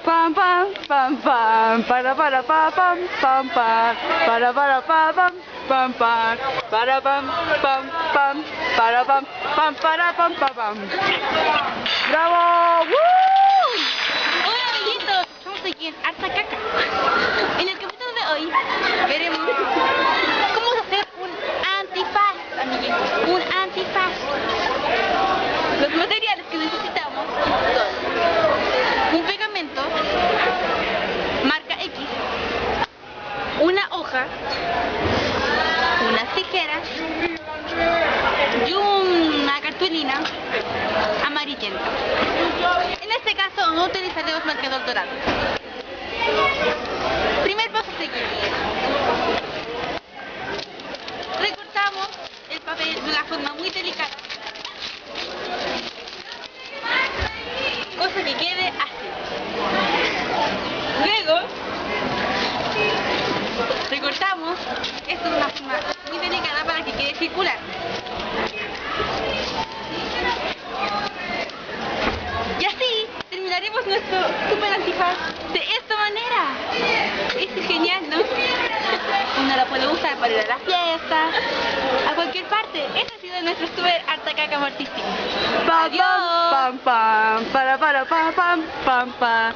Pam pam pam pam para pa pam pam pam para pa pam pam pam para pam pam pam para pam pam para pam pam pam. ¡Bravo! ¡Woo! Hola amiguitos, estamos aquí en Harta Caca. En el capítulo de hoy veremos cómo hacer un antifaz, amiguitos. Un antifaz. Los materiales que necesitamos son un pegamento marca X, una hoja, unas tijeras y una cartulina amarillenta. En este caso no utilizaremos marcador dorado. Primer paso a seguir. Recortamos el papel de una forma muy delicada, cosa que quede así. Luego recortamos esto de una forma muy delicada para que quede circular. Y así terminaremos nuestro super antifaz de esta manera. Es genial, ¿no? Uno lo puede usar para ir a la fiesta, a cualquier parte. Este ha sido nuestro super Harta Caca mortísimo. Pam Adiós. pam pam para pam pam pam.